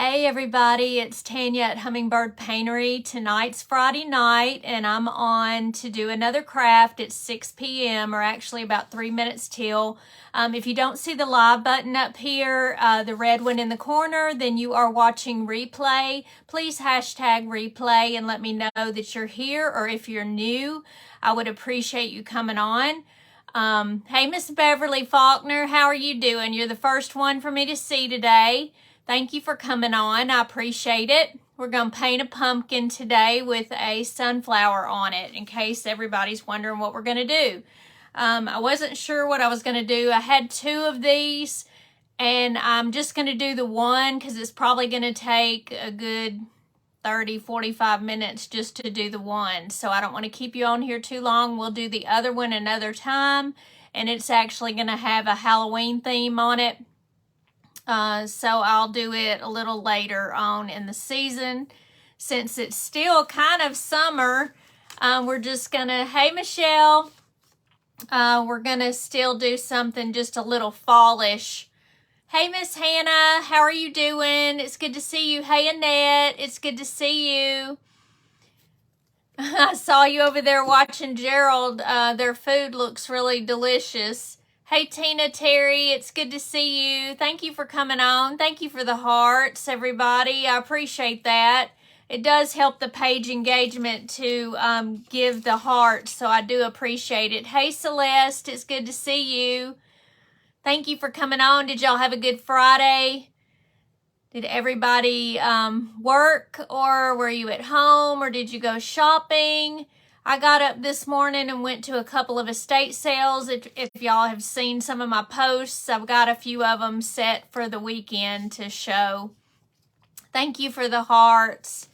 Hey everybody, it's Tanya at Hummingbird Paintery. Tonight's Friday night and I'm on to do another craft at 6 p.m. or actually about 3 minutes till. If you don't see the live button up here, the red one in the corner, then you are watching replay. Please hashtag replay and let me know that you're here, or if you're new, I would appreciate you coming on. Hey Miss Beverly Faulkner, how are you doing? You're the first one for me to see today. Thank you for coming on. I appreciate it. We're going to paint a pumpkin today with a sunflower on it, in case everybody's wondering what we're going to do. I wasn't sure what I was going to do. I had two of these, and I'm just going to do the one because it's probably going to take a good 30-45 minutes just to do the one. So I don't want to keep you on here too long. We'll do the other one another time, and it's actually going to have a Halloween theme on it. So I'll do it a little later on in the season. Since it's still kind of summer, we're just gonna, hey Michelle, we're gonna still do something just a little fallish. Hey Miss Hannah, how are you doing? It's good to see you. Hey Annette, it's good to see you. I saw you over there watching Gerald. Their food looks really delicious. Hey Tina Terry, it's good to see you. Thank you for coming on. Thank you for the hearts, everybody. I appreciate that. It does help the page engagement to give the hearts, so I do appreciate it. Hey Celeste, it's good to see you. Thank you for coming on. Did y'all have a good Friday? Did everybody work, or were you at home, or did you go shopping? I got up this morning and went to a couple of estate sales. If y'all have seen some of my posts, I've got a few of them set for the weekend to show. Thank you for the hearts.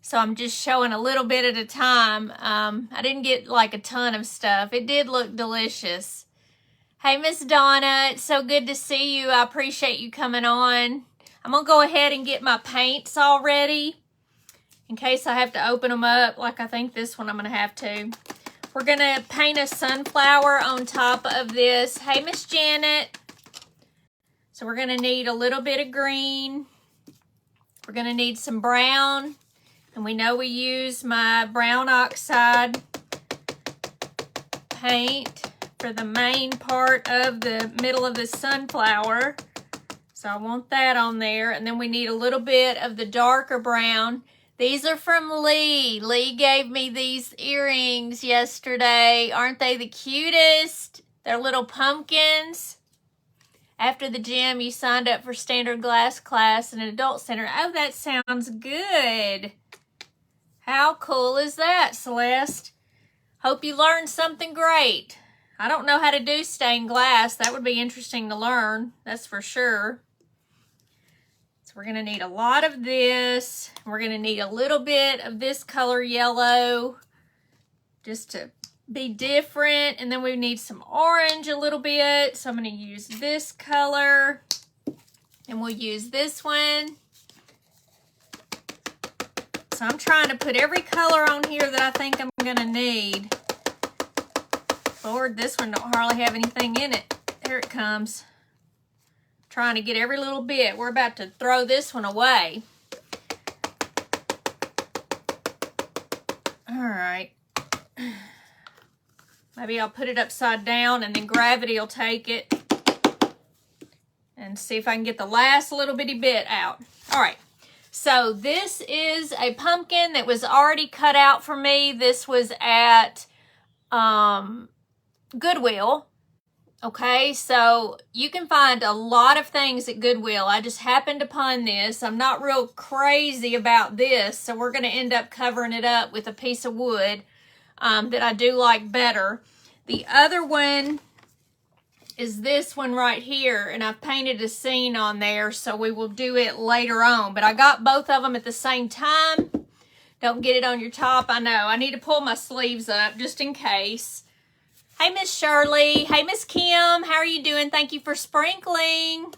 So I'm just showing a little bit at a time. I didn't get like a ton of stuff. It did look delicious. Hey, Miss Donna, it's so good to see you. I appreciate you coming on. I'm going to go ahead and get my paints all ready, in case I have to open them up, like I think this one I'm going to have to. We're going to paint a sunflower on top of this. Hey, Miss Janet. So we're going to need a little bit of green. We're going to need some brown. And we know we use my brown oxide paint for the main part of the middle of the sunflower. So I want that on there. And then we need a little bit of the darker brown. These are from Lee. Lee gave me these earrings yesterday. Aren't they the cutest? They're little pumpkins. After the gym, you signed up for standard glass class in an adult center. Oh, that sounds good. How cool is that, Celeste? Hope you learned something great. I don't know how to do stained glass. That would be interesting to learn, that's for sure. We're going to need a lot of this. We're going to need a little bit of this color yellow just to be different. And then we need some orange a little bit. So I'm going to use this color. And we'll use this one. So I'm trying to put every color on here that I think I'm going to need. Lord, this one don't hardly have anything in it. There it comes. Trying to get every little bit. We're about to throw this one away. All right. Maybe I'll put it upside down and then gravity will take it. And see if I can get the last little bitty bit out. All right. So this is a pumpkin that was already cut out for me. This was at Goodwill. Okay, so you can find a lot of things at Goodwill. I just happened upon this. I'm not real crazy about this, so we're going to end up covering it up with a piece of wood that I do like better. The other one is this one right here, and I've painted a scene on there, so we will do it later on. But I got both of them at the same time. Don't get it on your top. I know. I need to pull my sleeves up just in case. Hey, Miss Shirley. Hey, Miss Kim. How are you doing? Thank you for sprinkling.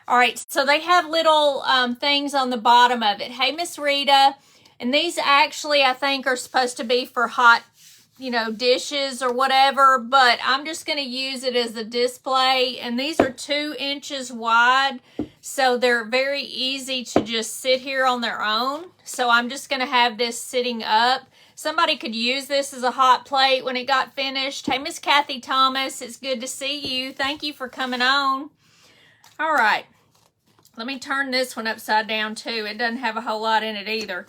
All right, so they have little things on the bottom of it. Hey, Miss Rita. And these actually, I think, are supposed to be for hot, dishes or whatever. But I'm just going to use it as a display. And these are 2 inches wide. So they're very easy to just sit here on their own. So I'm just going to have this sitting up. Somebody could use this as a hot plate when it got finished. Hey, Miss Kathy Thomas, it's good to see you. Thank you for coming on. All right. Let me turn this one upside down too. It doesn't have a whole lot in it either.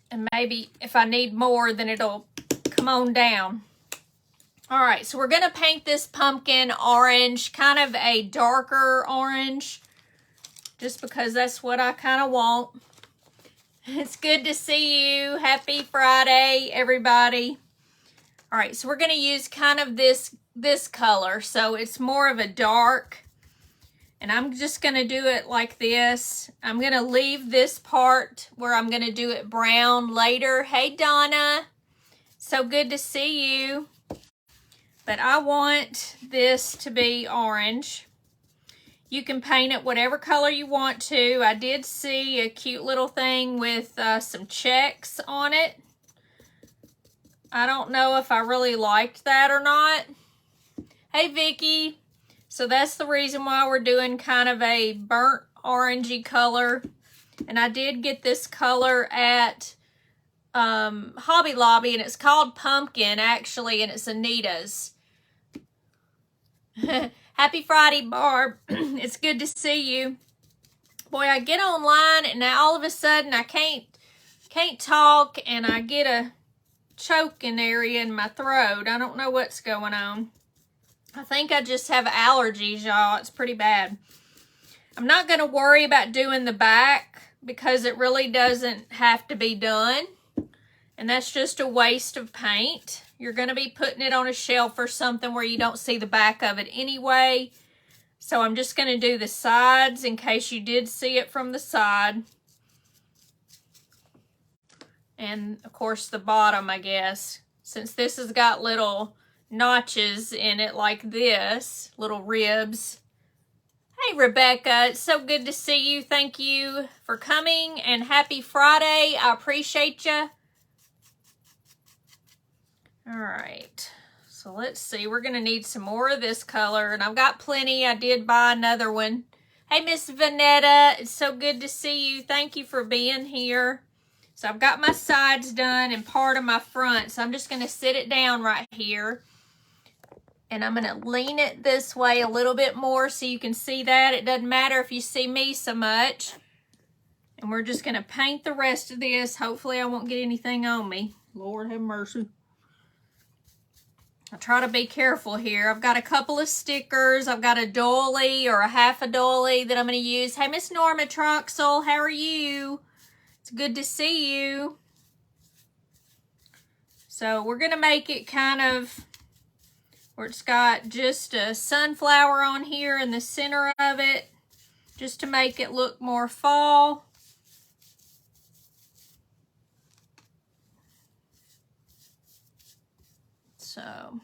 And maybe if I need more, then it'll come on down. All right, so we're going to paint this pumpkin orange, kind of a darker orange, just because that's what I kind of want. It's good to see you. Happy Friday, everybody. All right, so we're going to use kind of this color. So it's more of a dark. And I'm just going to do it like this. I'm going to leave this part where I'm going to do it brown later. Hey, Donna. So good to see you. But I want this to be orange. You can paint it whatever color you want to. I did see a cute little thing with some checks on it. I don't know if I really liked that or not. Hey, Vicky. So that's the reason why we're doing kind of a burnt orangey color. And I did get this color at Hobby Lobby, and it's called Pumpkin, actually, and it's Anita's. Happy Friday, Barb. It's good to see you. Boy, I get online and now all of a sudden I can't talk and I get a choking area in my throat. I don't know what's going on. I think I just have allergies, y'all. It's pretty bad. I'm not going to worry about doing the back because it really doesn't have to be done. And that's just a waste of paint. You're going to be putting it on a shelf or something where you don't see the back of it anyway. So I'm just going to do the sides in case you did see it from the side. And, of course, the bottom, I guess. Since this has got little notches in it like this, little ribs. Hey, Rebecca. It's so good to see you. Thank you for coming. And happy Friday. I appreciate you. All right, so let's see. We're going to need some more of this color, and I've got plenty. I did buy another one. Hey, Miss Vanetta, it's so good to see you. Thank you for being here. So I've got my sides done and part of my front, so I'm just going to sit it down right here. And I'm going to lean it this way a little bit more so you can see that. It doesn't matter if you see me so much. And we're just going to paint the rest of this. Hopefully I won't get anything on me. Lord have mercy. I try to be careful here. I've got a couple of stickers. I've got a doily or a half a doily that I'm going to use. Hey, Miss Norma Troxel, how are you? It's good to see you. So we're going to make it kind of where it's got just a sunflower on here in the center of it, just to make it look more fall. So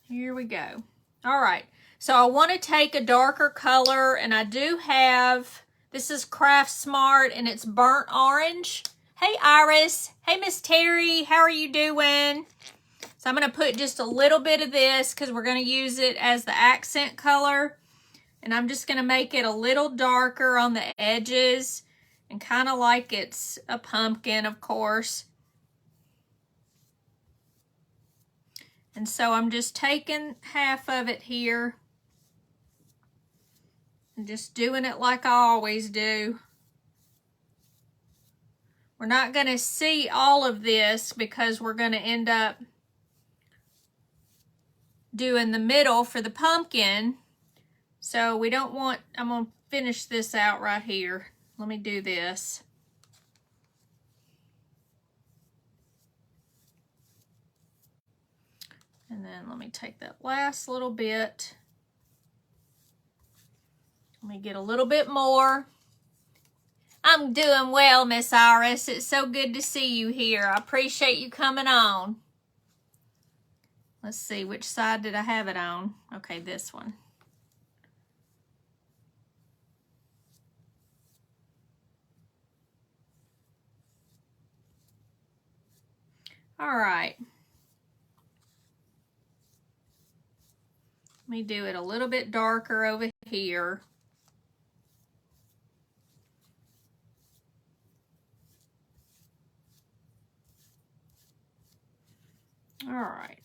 here we go. All right, so I want to take a darker color, and I do have, this is Craft Smart, and it's burnt orange. Hey, Iris. Hey, Miss Terry. How are you doing? So I'm going to put just a little bit of this because we're going to use it as the accent color. And I'm just going to make it a little darker on the edges and kind of like it's a pumpkin, of course. And so I'm just taking half of it here and just doing it like I always do. We're not going to see all of this because we're going to end up doing the middle for the pumpkin. So we don't want, I'm going to finish this out right here. Let me do this. And then let me take that last little bit. Let me get a little bit more. I'm doing well, Miss Iris. It's so good to see you here. I appreciate you coming on. Let's see, which side did I have it on? Okay, this one. All right. Let me do it a little bit darker over here. All right.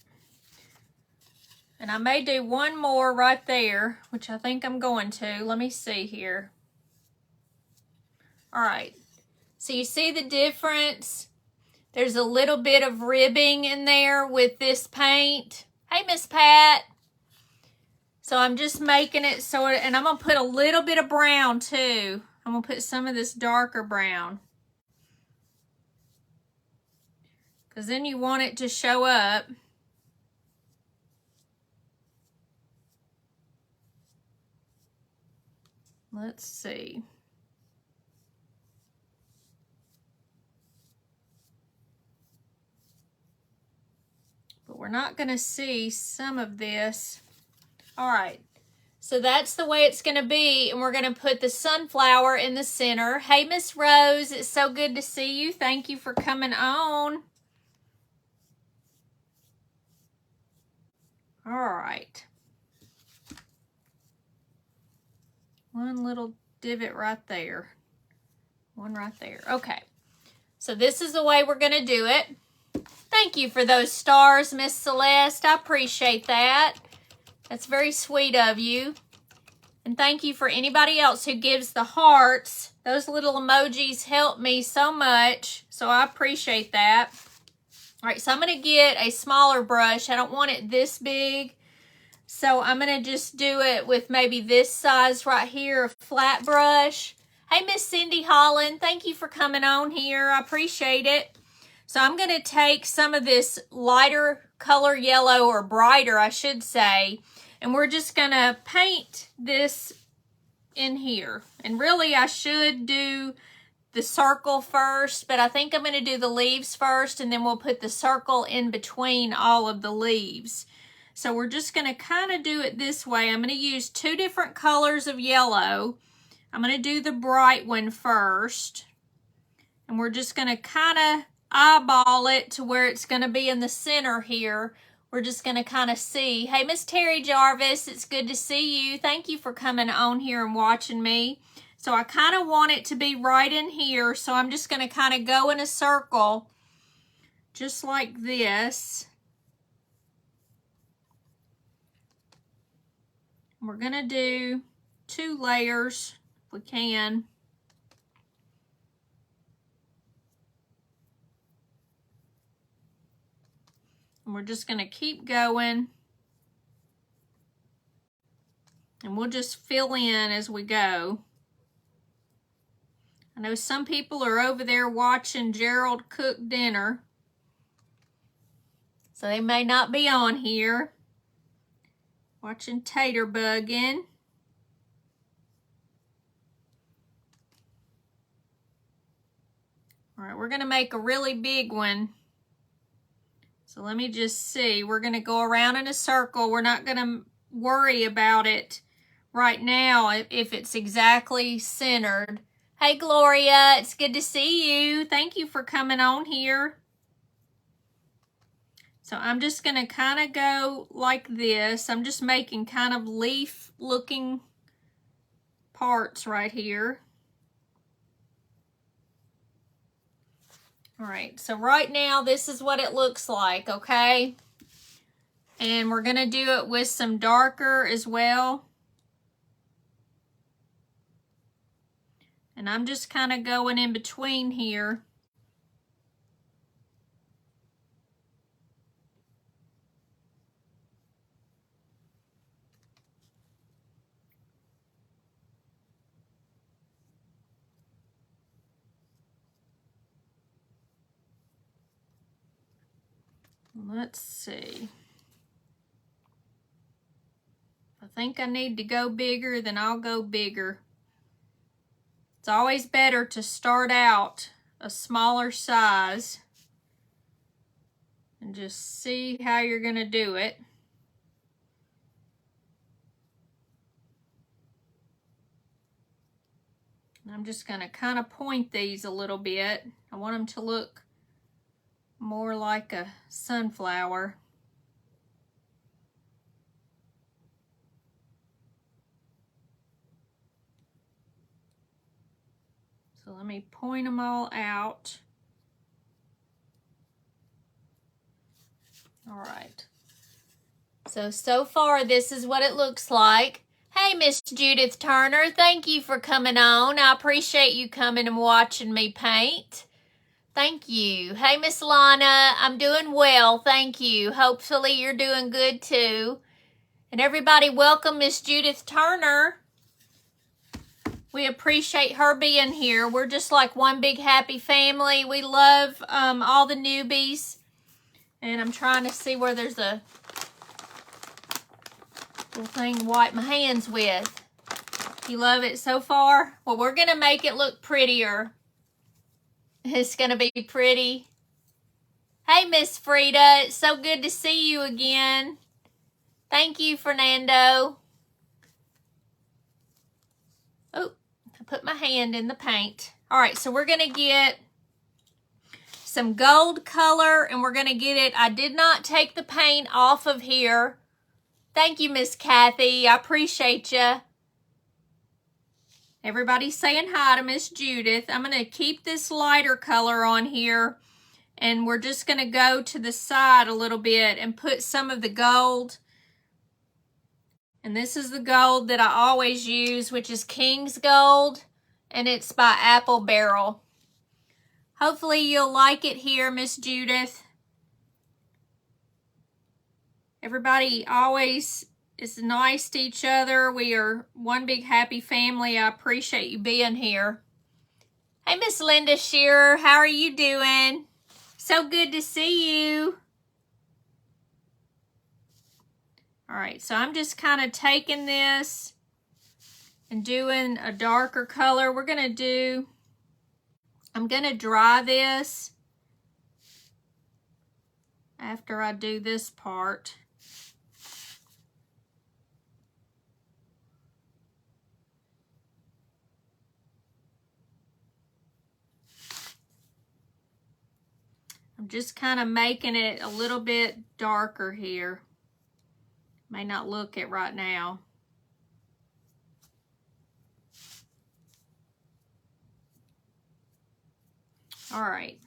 And I may do one more right there, which I think I'm going to. Let me see here. All right. So you see the difference? There's a little bit of ribbing in there with this paint. Hey, Miss Pat. So I'm just making it so, and I'm going to put a little bit of brown too. I'm going to put some of this darker brown. Because then you want it to show up. Let's see. But we're not going to see some of this. All right. So that's the way it's going to be. And we're going to put the sunflower in the center. Hey, Miss Rose. It's so good to see you. Thank you for coming on. All right. One little divot right there. One right there. Okay. So this is the way we're going to do it. Thank you for those stars, Miss Celeste. I appreciate that. That's very sweet of you. And thank you for anybody else who gives the hearts. Those little emojis help me so much. So I appreciate that. All right, so I'm going to get a smaller brush. I don't want it this big. So I'm going to just do it with maybe this size right here, a flat brush. Hey, Miss Cindy Holland, thank you for coming on here. I appreciate it. So I'm going to take some of this lighter color yellow, or brighter, I should say, and we're just going to paint this in here. And really, I should do the circle first, but I think I'm going to do the leaves first, and then we'll put the circle in between all of the leaves. So we're just going to kind of do it this way. I'm going to use two different colors of yellow. I'm going to do the bright one first. And we're just going to kind of eyeball it to where it's going to be in the center here. We're just going to kind of see. Hey, Miss Terry Jarvis, it's good to see you. Thank you for coming on here and watching me. So I kind of want it to be right in here. So I'm just going to kind of go in a circle just like this. We're going to do 2 layers if we can. And we're just going to keep going. And we'll just fill in as we go. I know some people are over there watching Gerald cook dinner. So they may not be on here. Watching tater bugging. All right, we're going to make a really big one. So let me just see. We're going to go around in a circle. We're not going to worry about it right now if it's exactly centered. Hey, Gloria, it's good to see you. Thank you for coming on here. So I'm just going to kind of go like this. I'm just making kind of leaf-looking parts right here. All right, so right now this is what it looks like, okay? And we're going to do it with some darker as well. And I'm just kind of going in between here. Let's see. If I think I need to go bigger, then I'll go bigger. It's always better to start out a smaller size and just see how you're going to do it. And I'm just going to kind of point these a little bit. I want them to look more like a sunflower. So let me point them all out. All right. So far, this is what it looks like. Hey, Miss Judith Turner, thank you for coming on. I appreciate you coming and watching me paint. Thank you. Hey, Miss Lana, I'm doing well, thank you. Hopefully you're doing good too. And everybody, welcome Miss Judith Turner. We appreciate her being here. We're just like one big happy family. We love all the newbies. And I'm trying to see where there's a little thing to wipe my hands with. You love it so far? Well, we're going to make it look prettier. It's going to be pretty. Hey, Miss Frida. It's so good to see you again. Thank you, Fernando. Oh, I put my hand in the paint. All right, so we're going to get some gold color, and we're going to get it. I did not take the paint off of here. Thank you, Miss Kathy. I appreciate you. Everybody's saying hi to Miss Judith. I'm going to keep this lighter color on here, and we're just going to go to the side a little bit and put some of the gold. And this is the gold that I always use, which is King's Gold, and it's by Apple Barrel. Hopefully you'll like it here, Miss Judith. Everybody always is nice to each other. We are one big happy family. I appreciate you being here. Hey, Miss Linda Shearer, how are you doing? So good to see you. All right, so I'm just kind of taking this and doing a darker color. I'm gonna dry this after I do this part. I'm just kind of making it a little bit darker here. May not look it right now. All right.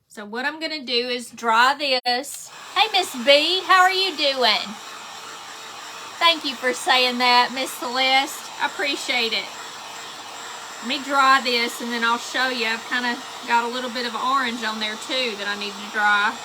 So what I'm going to do is dry this. Hey, Miss B, how are you doing? Thank you for saying that, Miss Celeste. I appreciate it. Let me dry this, and then I'll show you. I've kind of got a little bit of orange on there, too, that I need to dry.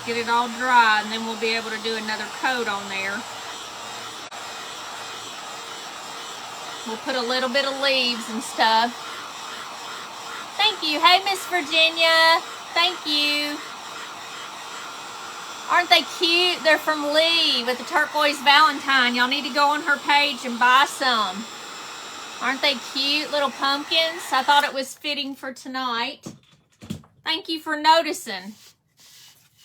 Get it all dry, and then we'll be able to do another coat on there. We'll put a little bit of leaves and stuff. Thank you. Hey, Miss Virginia. Thank you. Aren't they cute? They're from Lee with the turquoise Valentine. Y'all need to go on her page and buy some. Aren't they cute little pumpkins? I thought it was fitting for tonight. Thank you for noticing.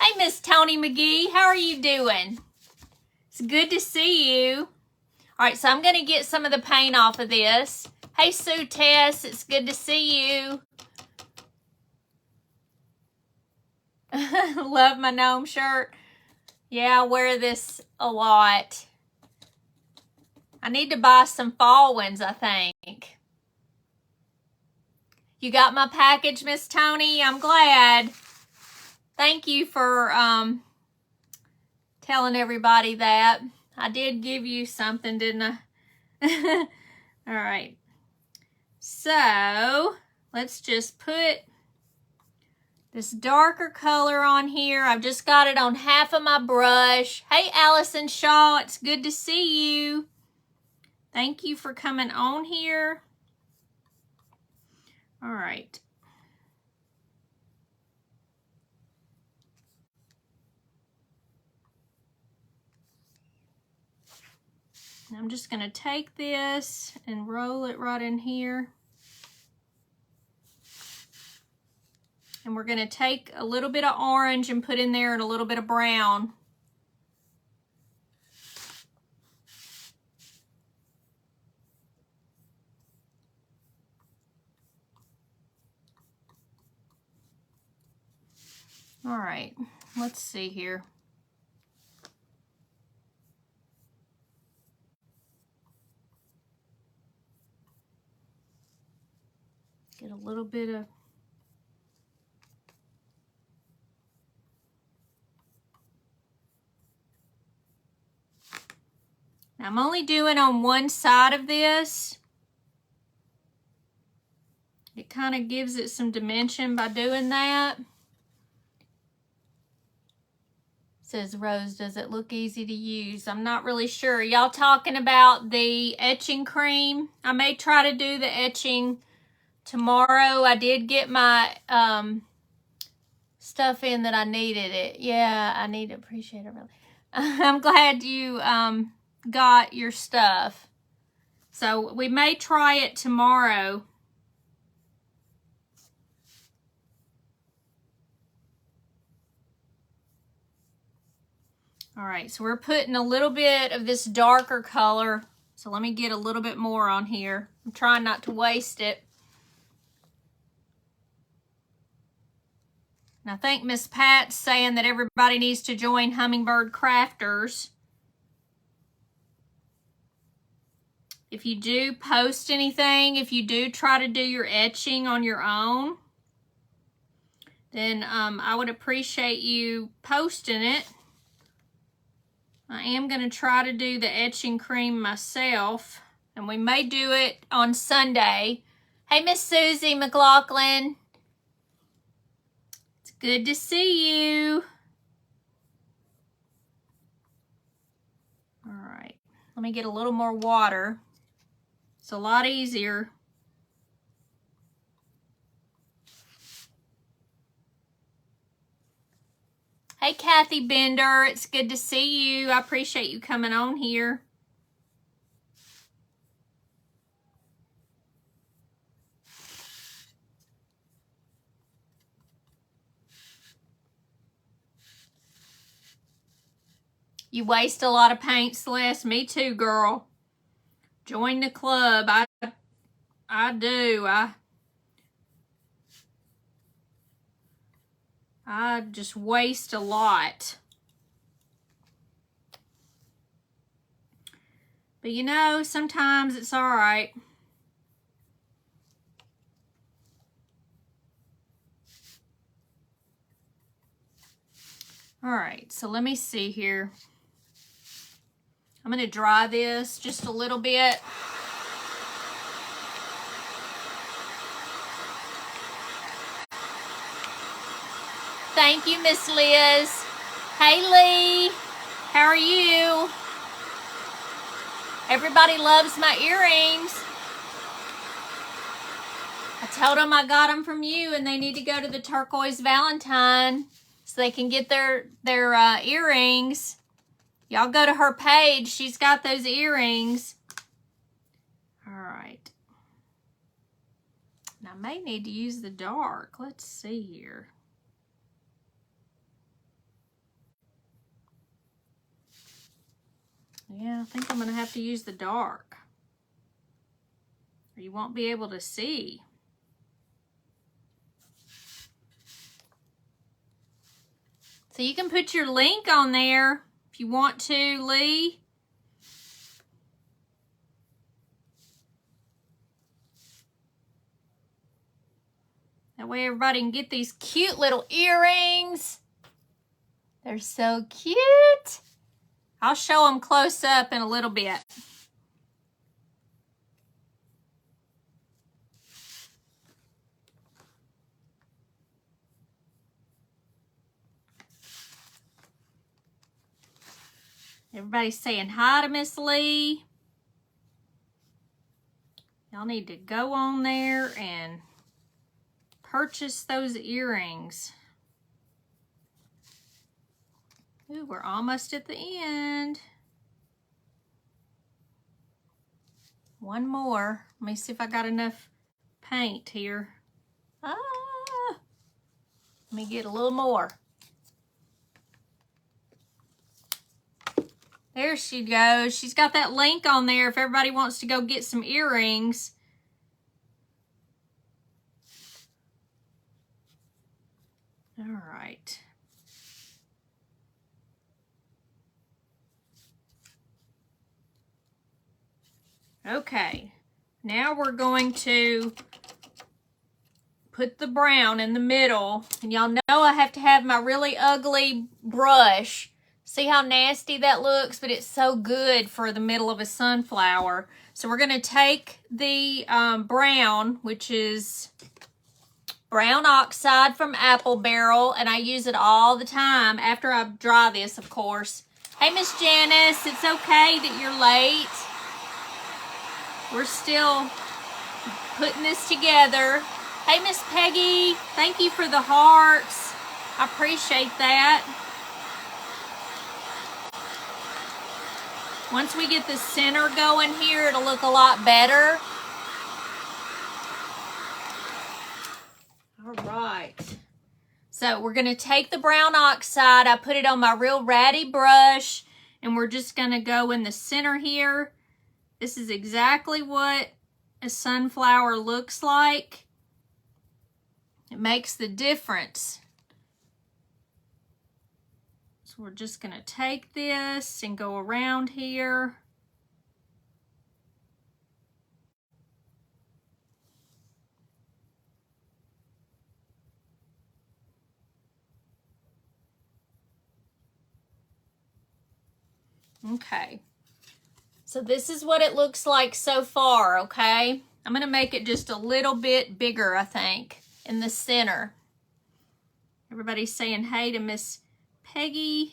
Hey, Miss Tony McGee, how are you doing? It's good to see you. All right, so I'm going to get some of the paint off of this. Hey, Sue Tess, it's good to see you. Love my gnome shirt. Yeah, I wear this a lot. I need to buy some fall ones, I think. You got my package, Miss Tony? I'm glad. Thank you for telling everybody that. I did give you something, didn't I? All right. So, let's just put this darker color on here. I've just got it on half of my brush. Hey, Allison Shaw, it's good to see you. Thank you for coming on here. All right. I'm just going to take this and roll it right in here. And we're going to take a little bit of orange and put in there and a little bit of brown. All right, let's see here. Get a little bit of now I'm only doing on one side of this. It kind of gives it some dimension by doing that. Says Rose, does it look easy to use? I'm not really sure. Y'all talking about the etching cream? I may try to do the etching tomorrow. I did get my stuff in that I needed it. Yeah, I need to appreciate it really. I'm glad you got your stuff. So we may try it tomorrow. All right, so we're putting a little bit of this darker color. So let me get a little bit more on here. I'm trying not to waste it. And I think Miss Pat's saying that everybody needs to join Hummingbird Crafters. If you do post anything, if you do try to do your etching on your own, then I would appreciate you posting it. I am going to try to do the etching cream myself, and we may do it on Sunday. Hey, Miss Susie McLaughlin. It's good to see you. All right, let me get a little more water. It's a lot easier. Hey, Kathy Bender, it's good to see you. I appreciate you coming on here. You waste a lot of paint, Celeste. Me too, girl. Join the club. I do. I just waste a lot. But you know, sometimes it's all right. All right, so let me see here. I'm going to dry this just a little bit. Thank you, Miss Liz. Hey, Lee. How are you? Everybody loves my earrings. I told them I got them from you, and they need to go to the Turquoise Valentine so they can get their earrings. Y'all go to her page. She's got those earrings. All right. Now, I may need to use the dark. Let's see here. Yeah, I think I'm going to have to use the dark, or you won't be able to see. So you can put your link on there if you want to, Lee. That way everybody can get these cute little earrings. They're so cute. I'll show them close up in a little bit. Everybody's saying hi to Miss Lee. Y'all need to go on there and purchase those earrings. Ooh, we're almost at the end. One more. Let me see if I got enough paint here. Let me get a little more. There she goes. She's got that link on there if everybody wants to go get some earrings. All right. Okay, now we're going to put the brown in the middle. And y'all know I have to have my really ugly brush. See how nasty that looks? But it's so good for the middle of a sunflower. So we're going to take the brown, which is brown oxide from Apple Barrel, and I use it all the time after I dry this, of course. Hey, Miss Janice, it's okay that you're late. We're still putting this together. Hey, Miss Peggy, thank you for the hearts. I appreciate that. Once we get the center going here, it'll look a lot better. All right. So we're going to take the brown oxide. I put it on my real ratty brush, and we're just going to go in the center here. This is exactly what a sunflower looks like. It makes the difference. So we're just going to take this and go around here. Okay. So this is what it looks like so far, okay? I'm going to make it just a little bit bigger, I think, in the center. Everybody's saying hey to Miss Peggy.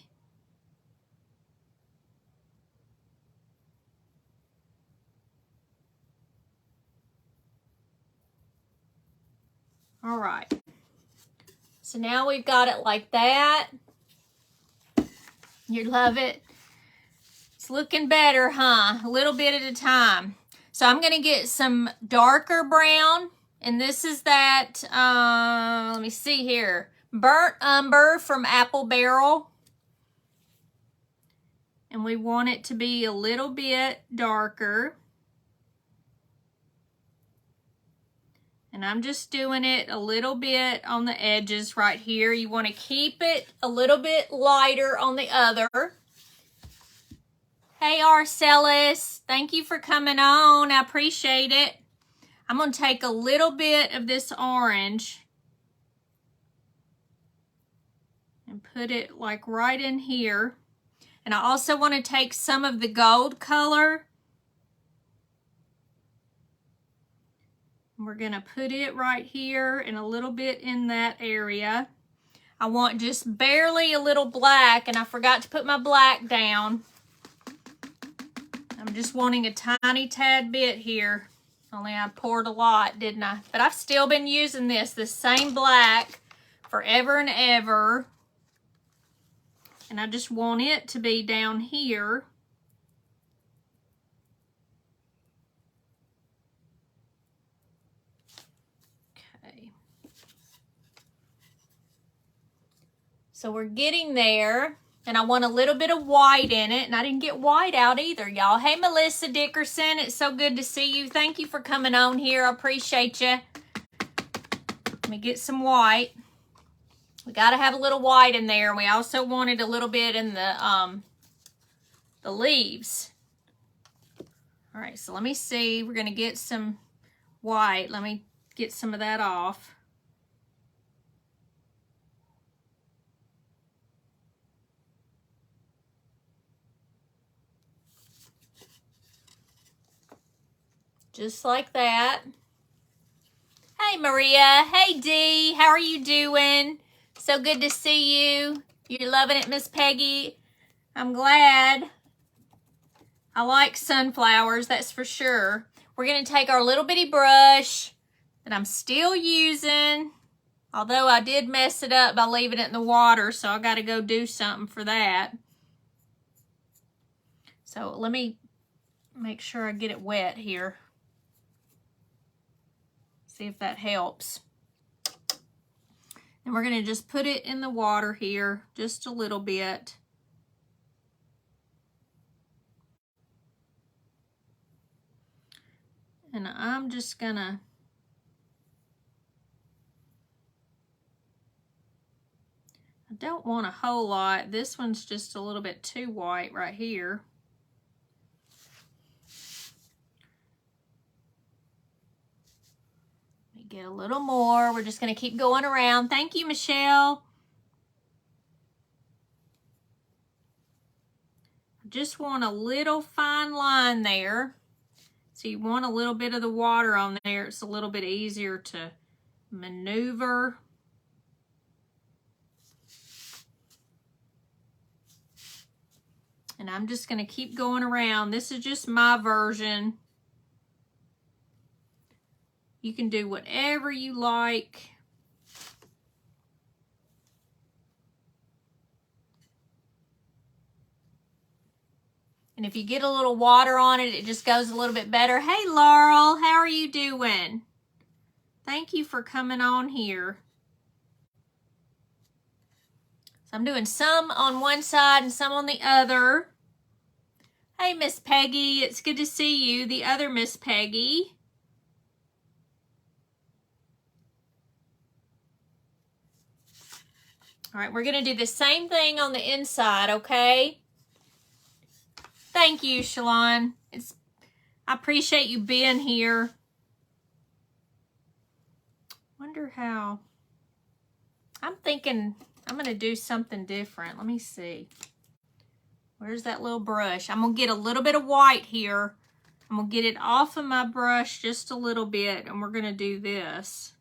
All right. So now we've got it like that. You love it? It's looking better, huh? A little bit at a time. So I'm going to get some darker brown. And this is that, let me see here. Burnt umber from Apple Barrel. And we want it to be a little bit darker. And I'm just doing it a little bit on the edges right here. You want to keep it a little bit lighter on the other. Hey, Arcelis, thank you for coming on. I appreciate it. I'm going to take a little bit of this orange and put it like right in here. And I also want to take some of the gold color. We're going to put it right here and a little bit in that area. I want just barely a little black, and I forgot to put my black down. I'm just wanting a tiny tad bit here. Only I poured a lot, didn't I? But I've still been using this same black forever and ever. And I just want it to be down here. Okay. So we're getting there. And I want a little bit of white in it. And I didn't get white out either, y'all. Hey, Melissa Dickerson. It's so good to see you. Thank you for coming on here. I appreciate you. Let me get some white. We got to have a little white in there. We also wanted a little bit in the leaves. All right, so let me see. We're going to get some white. Let me get some of that off. Just like that. Hey, Maria. Hey, Dee. How are you doing? So good to see you. You're loving it, Miss Peggy. I'm glad. I like sunflowers, that's for sure. We're going to take our little bitty brush that I'm still using. Although I did mess it up by leaving it in the water, so I got to go do something for that. So let me make sure I get it wet here. See if that helps. And we're going to just put it in the water here, just a little bit. And I'm just going to I don't want a whole lot. This one's just a little bit too white right here. Get a little more. We're just going to keep going around. Thank you, Michelle. Just want a little fine line there. So you want a little bit of the water on there. It's a little bit easier to maneuver. And I'm just going to keep going around. This is just my version. You can do whatever you like. And if you get a little water on it, it just goes a little bit better. Hey, Laurel, how are you doing? Thank you for coming on here. So I'm doing some on one side and some on the other. Hey, Miss Peggy, it's good to see you, the other Miss Peggy. All right, we're going to do the same thing on the inside, okay? Thank you, Shalon. I appreciate you being here. Wonder how. I'm thinking I'm going to do something different. Let me see. Where's that little brush? I'm going to get a little bit of white here. I'm going to get it off of my brush just a little bit, and we're going to do this.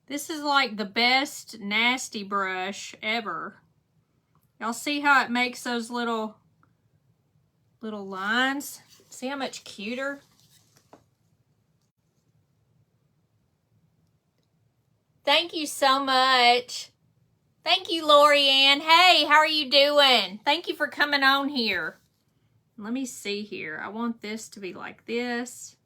This is like the best nasty brush ever. Y'all see how it makes those little lines? See how much cuter? Thank you so much. Thank you, Lori Ann. Hey, how are you doing? Thank you for coming on here. Let me see here. I want this to be like this.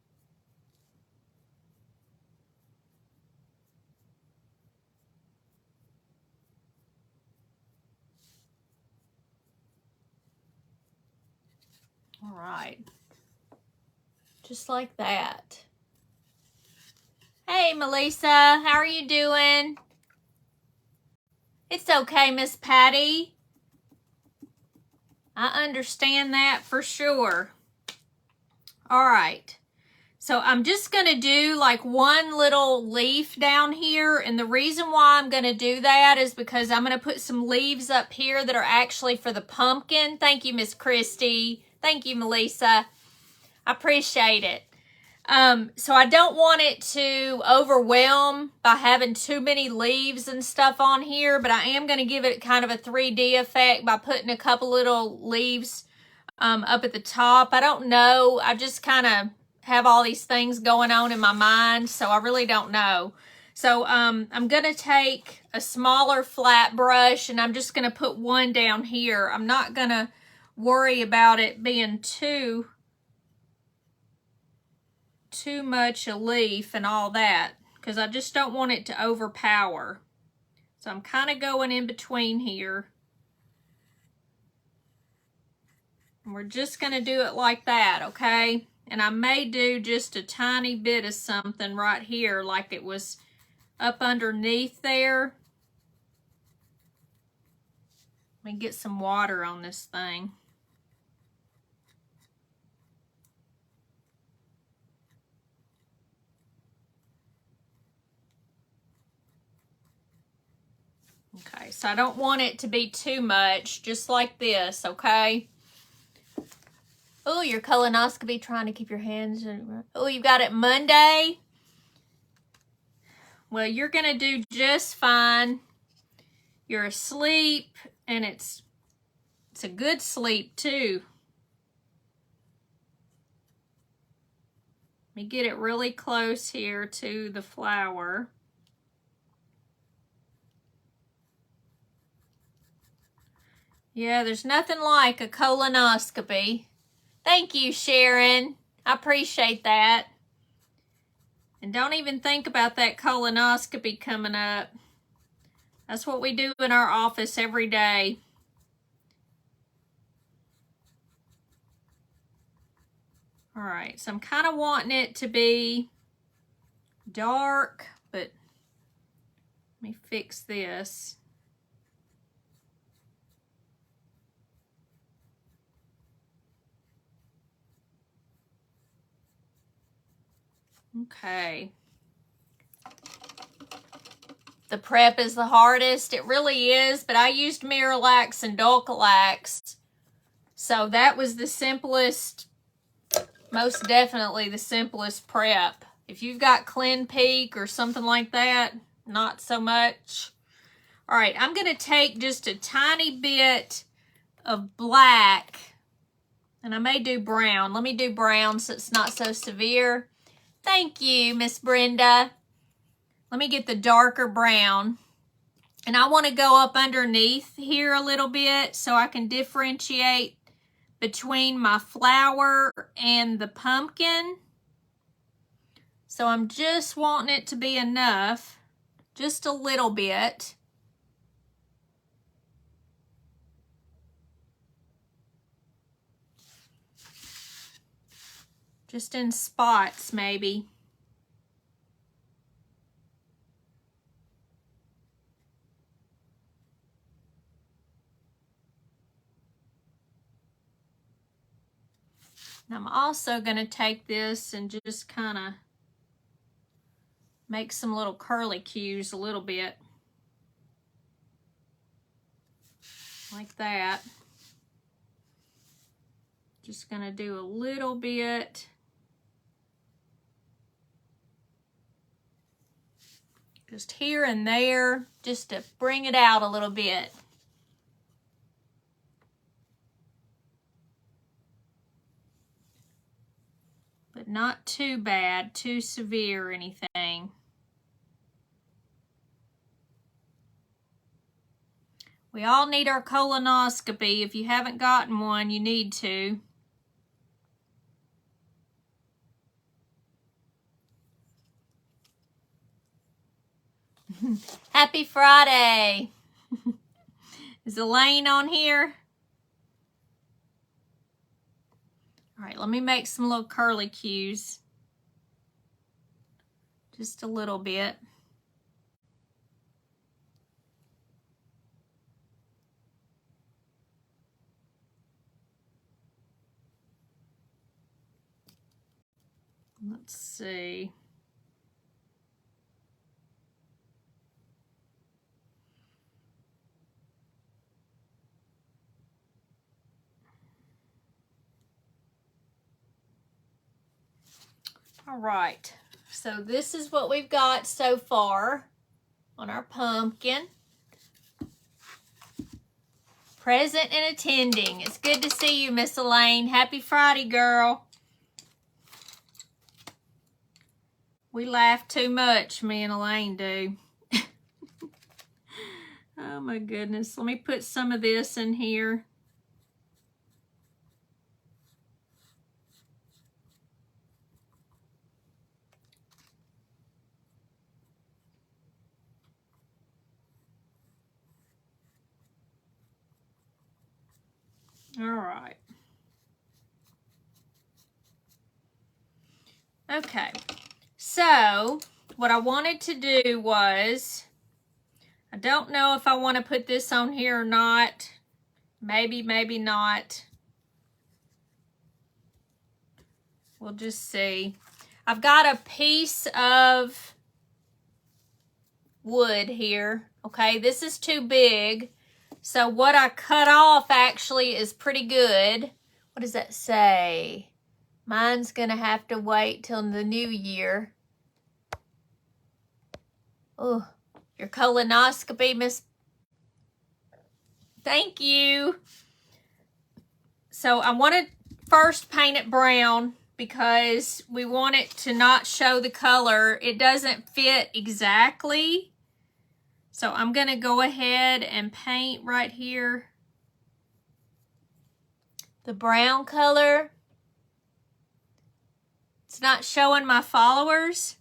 All right. Just like that. Hey, Melissa, how are you doing? It's okay, Miss Patty. I understand that for sure. All right. So I'm just going to do like one little leaf down here. And the reason why I'm going to do that is because I'm going to put some leaves up here that are actually for the pumpkin. Thank you, Miss Christy. Thank you, Melissa. I appreciate it. So I don't want it to overwhelm by having too many leaves and stuff on here, but I am going to give it kind of a 3D effect by putting a couple little leaves up at the top. I don't know. I just kind of have all these things going on in my mind, so I really don't know. So I'm going to take a smaller flat brush and I'm just going to put one down here. I'm not going to worry about it being too much a leaf and all that, because I just don't want it to overpower. So I'm kind of going in between here. And we're just going to do it like that, okay? And I may do just a tiny bit of something right here, like it was up underneath there. Let me get some water on this thing. Okay, so I don't want it to be too much, just like this, okay? Oh, your colonoscopy, trying to keep your hands. Oh, you got it Monday? Well, you're going to do just fine. You're asleep, and it's a good sleep, too. Let me get it really close here to the flower. Yeah, there's nothing like a colonoscopy. Thank you, Sharon. I appreciate that. And don't even think about that colonoscopy coming up. That's what we do in our office every day. All right, so I'm kind of wanting it to be dark, but Let me fix this. Okay. The prep is the hardest. It really is, but I used Miralax and Dulcolax. So that was the simplest, most definitely the simplest prep. If you've got Clinique or something like that, not so much. All right, I'm going to take just a tiny bit of black, and I may do brown. Let me do brown so it's not so severe. Thank you, Miss Brenda. Let me get the darker brown. And I want to go up underneath here a little bit so I can differentiate between my flower and the pumpkin. So I'm just wanting it to be enough, just a little bit. Just in spots, maybe. And I'm also going to take this and just kind of make some little curly cues a little bit. Like that. Just going to do a little bit. Just here and there, just to bring it out a little bit. But not too bad, too severe or anything. We all need our colonoscopy. If you haven't gotten one, you need to. Happy Friday. Is Elaine on here? All right, let me make some little curly cues. Just a little bit. Let's see. All right, so this is what we've got so far on our pumpkin. Present and attending. It's good to see you, Miss Elaine. Happy Friday, girl. We laugh too much, me and Elaine do. Oh my goodness. Let me put some of this in here. All right. Okay. So, what I wanted to do was, I don't know if I want to put this on here or not. Maybe, maybe not. We'll just see. I've got a piece of wood here. Okay, this is too big. So what I cut off actually is pretty good. What does that say? Mine's gonna have to wait till the new year. Oh, your colonoscopy, Miss. Thank you. So I want to first paint it brown because we want it to not show the color. It doesn't fit exactly. So I'm going to go ahead and paint right here the brown color. It's not showing my followers.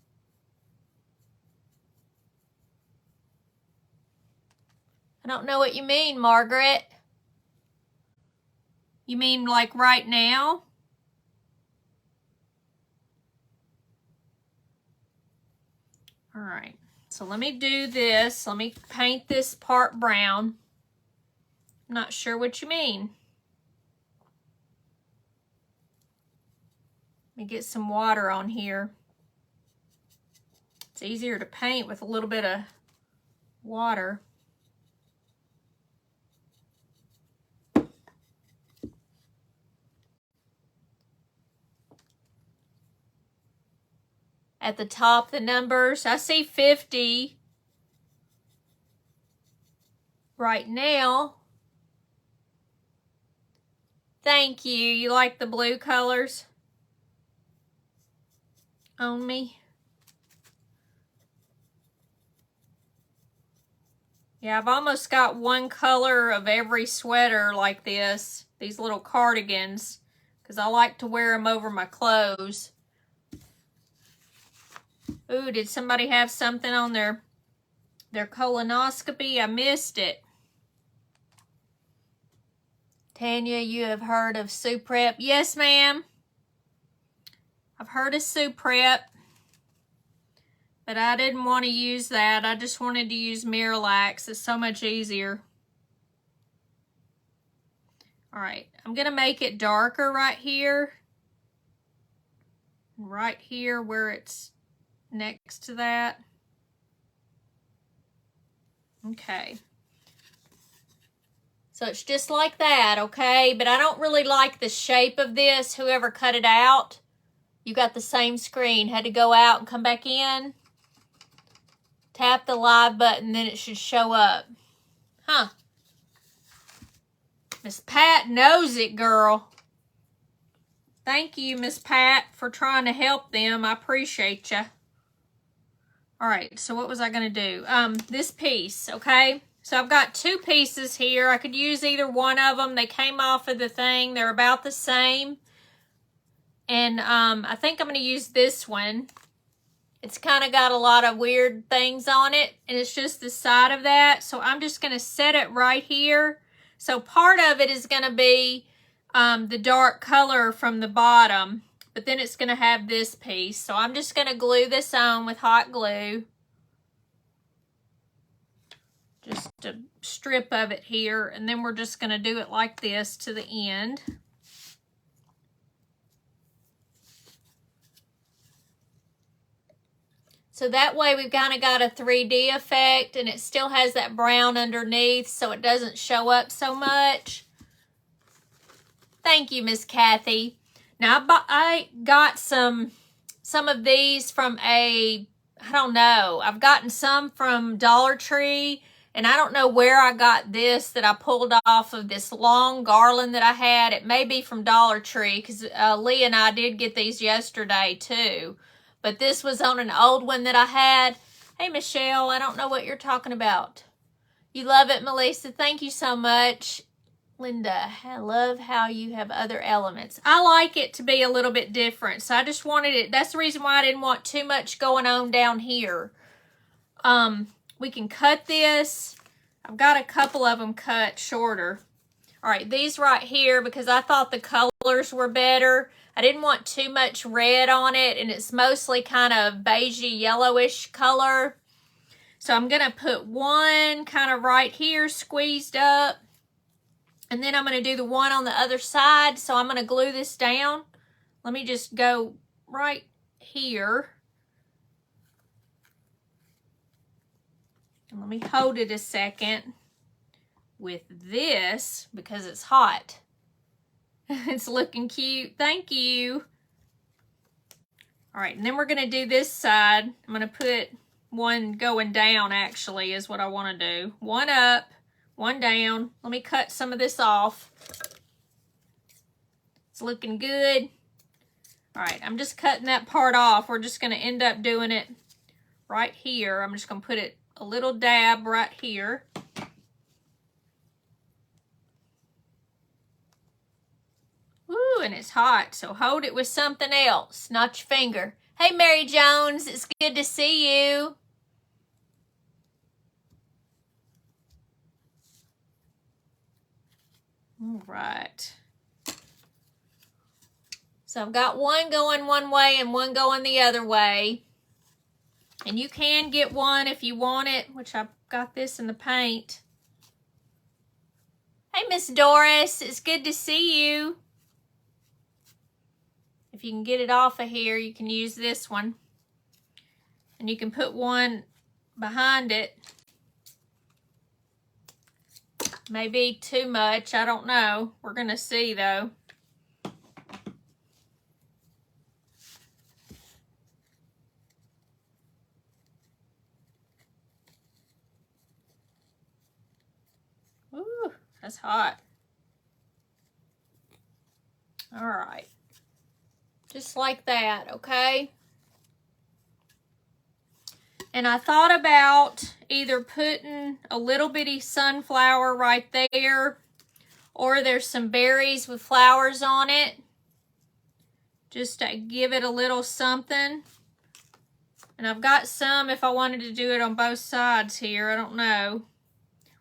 I don't know what you mean, Margaret. You mean like right now? All right. So let me do this. Let me paint this part brown. I'm not sure what you mean. Let me get some water on here. It's easier to paint with a little bit of water. At the top, the numbers, I see 50 right now. Thank you. You like the blue colors on me? Yeah, I've almost got one color of every sweater like this, these little cardigans, because I like to wear them over my clothes. Ooh, did somebody have something on their colonoscopy? I missed it. Tanya, you have heard of Suprep? Yes, ma'am. I've heard of Suprep, but I didn't want to use that. I just wanted to use Miralax. It's so much easier. All right, I'm going to make it darker right here. Right here where it's next to that. Okay. So it's just like that, okay? But I don't really like the shape of this. Whoever cut it out, you got the same screen. Had to go out and come back in. Tap the live button, then it should show up. Huh. Miss Pat knows it, girl. Thank you, Miss Pat, for trying to help them. I appreciate you. All right, so what was I going to do? This piece, okay? So I've got two pieces here. I could use either one of them. They came off of the thing. They're about the same. And I think I'm going to use this one. It's kind of got a lot of weird things on it, and it's just the side of that. So I'm just going to set it right here. So part of it is going to be the dark color from the bottom. But then it's going to have this piece. So I'm just going to glue this on with hot glue. Just a strip of it here. And then we're just going to do it like this to the end. So that way we've kind of got a 3D effect. And it still has that brown underneath so it doesn't show up so much. Thank you, Miss Kathy. Now, I got some of these from I don't know. I've gotten some from Dollar Tree, and I don't know where I got this that I pulled off of this long garland that I had. It may be from Dollar Tree, because Lee and I did get these yesterday, too. But this was on an old one that I had. Hey, Michelle, I don't know what you're talking about. You love it, Melissa. Thank you so much. Linda, I love how you have other elements. I like it to be a little bit different. So I just wanted it. That's the reason why I didn't want too much going on down here. We can cut this. I've got a couple of them cut shorter. All right, these right here, because I thought the colors were better. I didn't want too much red on it, and it's mostly kind of beigey yellowish color. So I'm going to put one kind of right here squeezed up. And then I'm going to do the one on the other side. So I'm going to glue this down. Let me just go right here. And let me hold it a second with this because it's hot. It's looking cute. Thank you. All right, and then we're going to do this side. I'm going to put one going down, actually, is what I want to do. One up. One down. Let me cut some of this off. It's looking good. All right, I'm just cutting that part off. We're just going to end up doing it right here. I'm just going to put it a little dab right here. Woo, and it's hot, so hold it with something else, not your finger. Hey, Mary Jones, it's good to see you. All right. So I've got one going one way and one going the other way. And you can get one if you want it, which I've got this in the paint. Hey, Miss Doris, it's good to see you. If you can get it off of here, you can use this one. And you can put one behind it. Maybe too much, I don't know. We're gonna see though. Ooh, that's hot. All right. Just like that, okay? And I thought about either putting a little bitty sunflower right there, or there's some berries with flowers on it, just to give it a little something. And I've got some if I wanted to do it on both sides here. I don't know.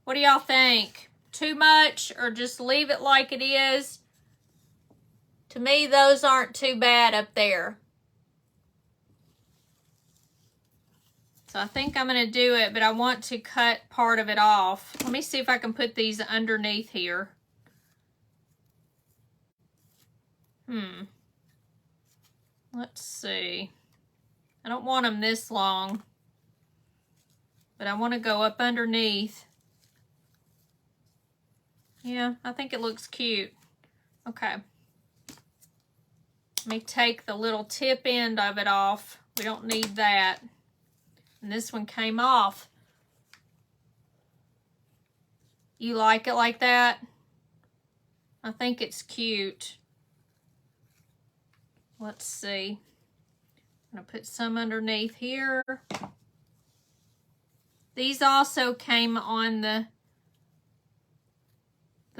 What do y'all think? Too much, or just leave it like it is? To me, those aren't too bad up there. So I think I'm going to do it, but I want to cut part of it off. Let me see if I can put these underneath here. Let's see. I don't want them this long, but I want to go up underneath. Yeah, I think it looks cute. Okay. Let me take the little tip end of it off. We don't need that. And this one came off. You like it like that? I think it's cute. Let's see. I'm going to put some underneath here. These also came on the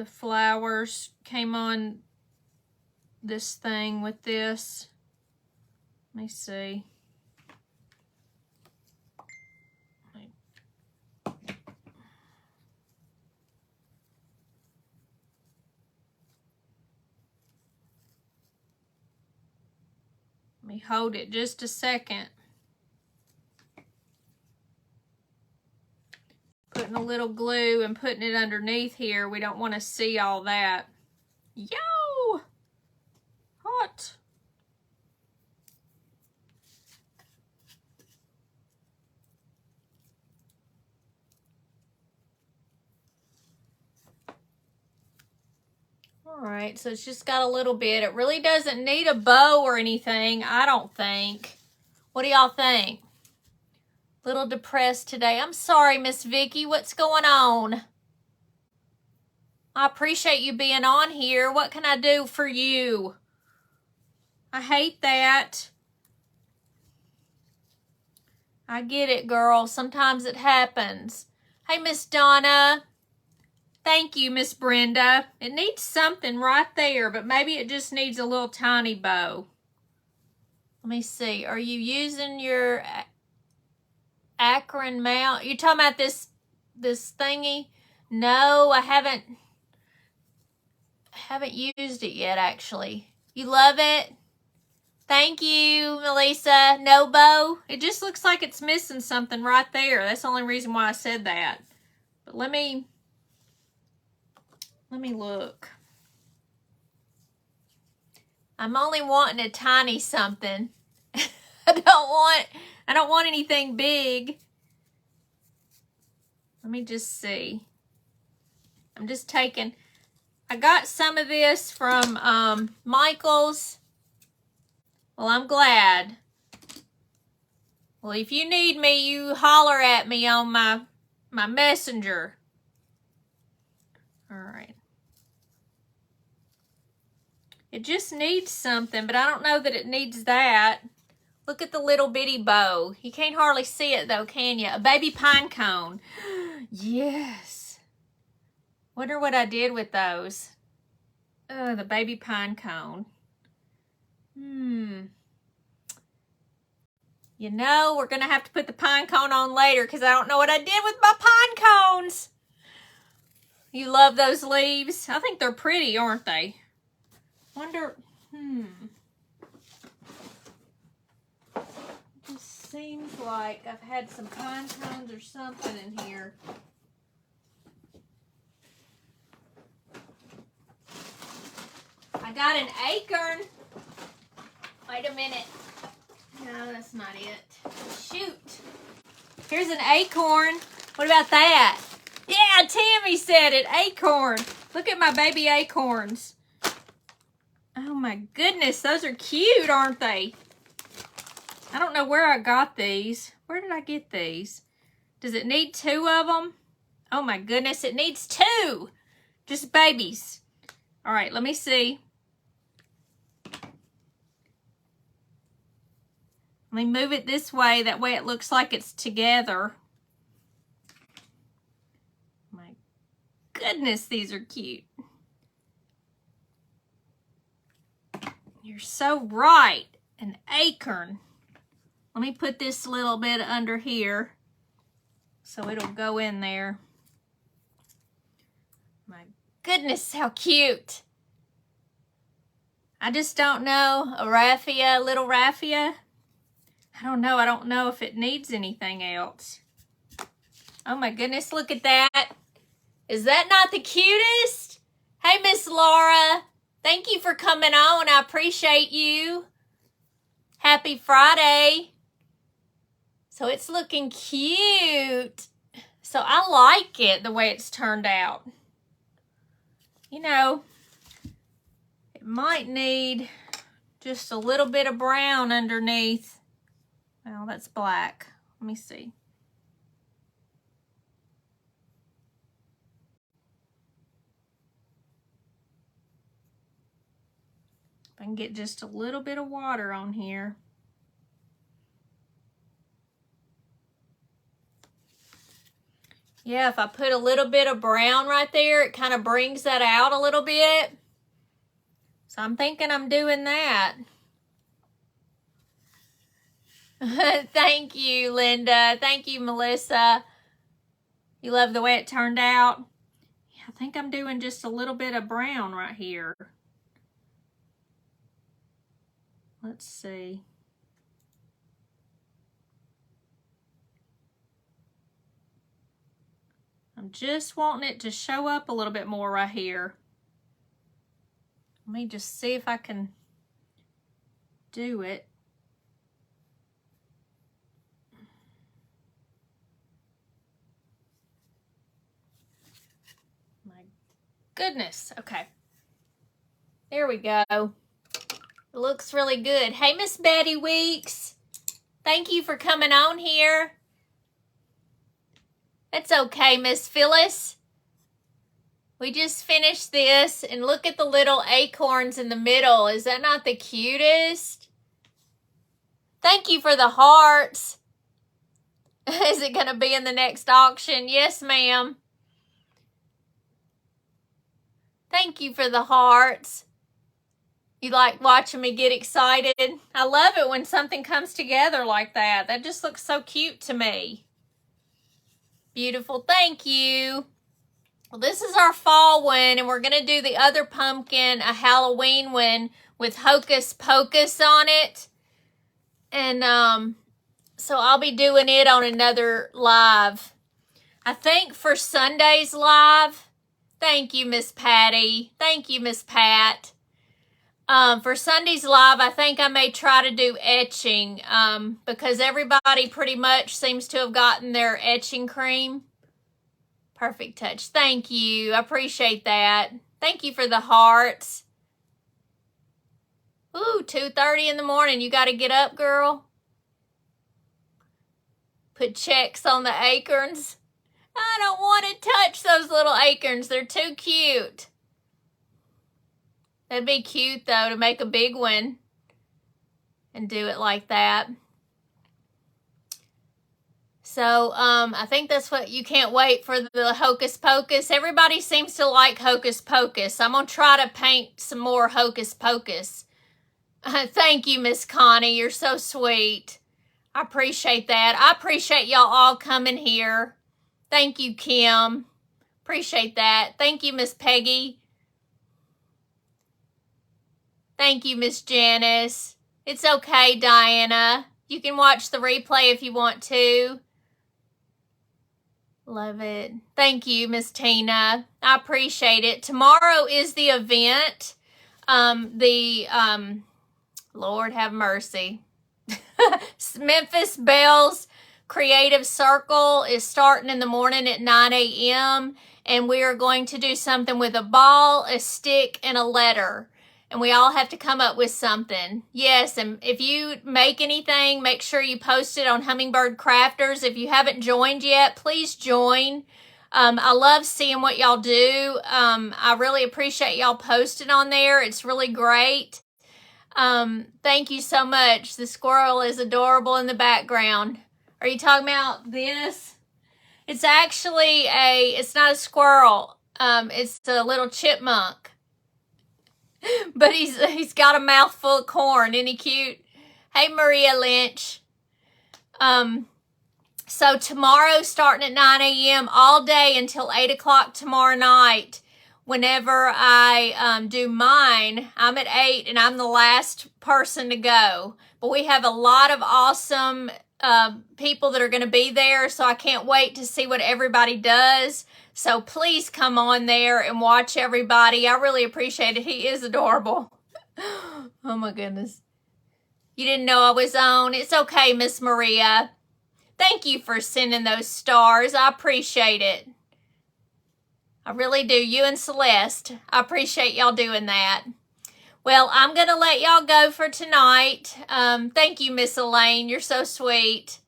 flowers, came on this thing with this. Let me see. Let me hold it just a second. Putting a little glue and putting it underneath here. We don't want to see all that. Yo! Hot. All right, so it's just got a little bit. It really doesn't need a bow or anything, I don't think. What do y'all think? Little depressed today. I'm sorry, Miss Vicky. What's going on? I appreciate you being on here. What can I do for you? I hate that. I get it, girl. Sometimes it happens. Hey, Miss Donna. Thank you, Miss Brenda. It needs something right there, but maybe it just needs a little tiny bow. Let me see. Are you using your Akron mount? You talking about this thingy? No, I haven't used it yet, actually. You love it? Thank you, Melissa. No bow? It just looks like it's missing something right there. That's the only reason why I said that. But let me look. I'm only wanting a tiny something. I don't want anything big. Let me just see. I'm just taking, I got some of this from Michael's. Well, I'm glad. Well, if you need me, you holler at me on my messenger. All right. It just needs something, but I don't know that it needs that. Look at the little bitty bow. You can't hardly see it though, can you? A baby pine cone. Yes. Wonder what I did with those. Oh, the baby pine cone. You know, we're going to have to put the pine cone on later because I don't know what I did with my pine cones. You love those leaves? I think they're pretty, aren't they? Wonder, It just seems like I've had some pine cones or something in here. I got an acorn. Wait a minute. No, that's not it. Shoot. Here's an acorn. What about that? Yeah, Tammy said it. Acorn. Look at my baby acorns. Oh my goodness, those are cute, aren't they? I don't know where I got these. Where did I get these? Does it need 2 of them? Oh my goodness, it needs 2. Just babies. All right, let me see. Let me move it this way. That way it looks like it's together. My goodness, these are cute. You're so right. An acorn. Let me put this little bit under here so it'll go in there. My goodness, how cute. I just don't know. A raffia, little raffia. I don't know. I don't know if it needs anything else. Oh my goodness, look at that. Is that not the cutest? Hey, Miss Laura. Thank you for coming on. I appreciate you. Happy Friday. So it's looking cute. So I like it the way it's turned out. You know, it might need just a little bit of brown underneath. Well, that's black. Let me see. If I can get just a little bit of water on here. Yeah, if I put a little bit of brown right there, it kind of brings that out a little bit. So I'm thinking I'm doing that. Thank you, Linda. Thank you, Melissa. You love the way it turned out? Yeah, I think I'm doing just a little bit of brown right here. Let's see. I'm just wanting it to show up a little bit more right here. Let me just see if I can do it. My goodness. Okay. There we go. It looks really good. Hey, Miss Betty Weeks. Thank you for coming on here. It's okay, Miss Phyllis. We just finished this, and look at the little acorns in the middle. Is that not the cutest? Thank you for the hearts. Is it going to be in the next auction? Yes, ma'am. Thank you for the hearts. You like watching me get excited? I love it when something comes together like that. That just looks so cute to me. Beautiful. Thank you. Well, this is our fall one, and we're going to do the other pumpkin, a Halloween one with Hocus Pocus on it. And so I'll be doing it on another live. I think for Sunday's live, thank you, Miss Patty. Thank you, Miss Pat. For Sunday's live, I think I may try to do etching because everybody pretty much seems to have gotten their etching cream. Perfect touch. Thank you. I appreciate that. Thank you for the hearts. Ooh, 2:30 in the morning. You got to get up, girl. Put checks on the acorns. I don't want to touch those little acorns. They're too cute. That'd be cute, though, to make a big one and do it like that. So, I think that's what you can't wait for the Hocus Pocus. Everybody seems to like Hocus Pocus. I'm going to try to paint some more Hocus Pocus. Thank you, Miss Connie. You're so sweet. I appreciate that. I appreciate y'all all coming here. Thank you, Kim. Appreciate that. Thank you, Miss Peggy. Thank you, Miss Janice. It's okay, Diana. You can watch the replay if you want to. Love it. Thank you, Miss Tina. I appreciate it. Tomorrow is the event. Lord have mercy. Memphis Belle's Creative Circle is starting in the morning at 9 a.m. and we are going to do something with a ball, a stick, and a letter. And we all have to come up with something. Yes, and if you make anything, make sure you post it on Hummingbird Crafters. If you haven't joined yet, please join. I love seeing what y'all do. I really appreciate y'all posting on there. It's really great. Thank you so much. The squirrel is adorable in the background. Are you talking about this? It's actually it's not a squirrel. It's a little chipmunk. But he's got a mouthful of corn. Isn't he cute? Hey, Maria Lynch. So tomorrow, starting at 9 a.m., all day until 8 o'clock tomorrow night, whenever I do mine, I'm at 8 and I'm the last person to go. But we have a lot of awesome people that are going to be there, so I can't wait to see what everybody does. So please come on there and watch everybody. I really appreciate it. He is adorable. Oh my goodness. You didn't know I was on. It's okay, Miss Maria. Thank you for sending those stars. I appreciate it. I really do. You and Celeste. I appreciate y'all doing that. Well, I'm going to let y'all go for tonight. Thank you, Miss Elaine. You're so sweet.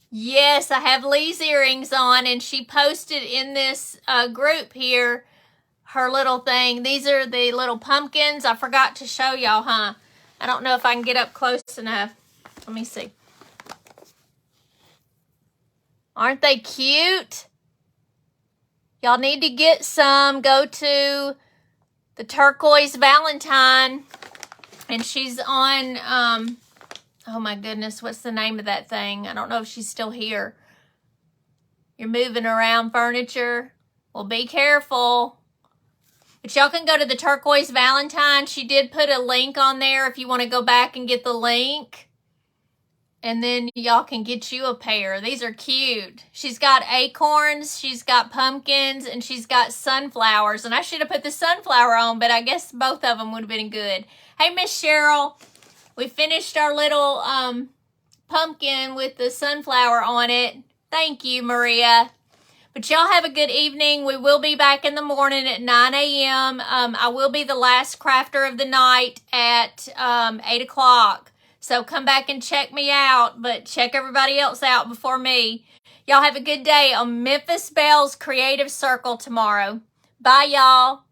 Yes, I have Lee's earrings on, and she posted in this group here her little thing. These are the little pumpkins. I forgot to show y'all, huh? I don't know if I can get up close enough. Let me see. Aren't they cute? Y'all need to get some. Go to the Turquoise Valentine, and she's on... oh my goodness, what's the name of that thing? I don't know if she's still here. You're moving around furniture. Well, be careful. But y'all can go to the Turquoise Valentine. She did put a link on there if you want to go back and get the link. And then y'all can get you a pair. These are cute. She's got acorns, she's got pumpkins, and she's got sunflowers. And I should have put the sunflower on, but I guess both of them would have been good. Hey, Miss Cheryl. We finished our little pumpkin with the sunflower on it. Thank you, Maria. But y'all have a good evening. We will be back in the morning at 9 a.m. I will be the last crafter of the night at 8 o'clock. So come back and check me out, but check everybody else out before me. Y'all have a good day on Memphis Belle's Creative Circle tomorrow. Bye, y'all.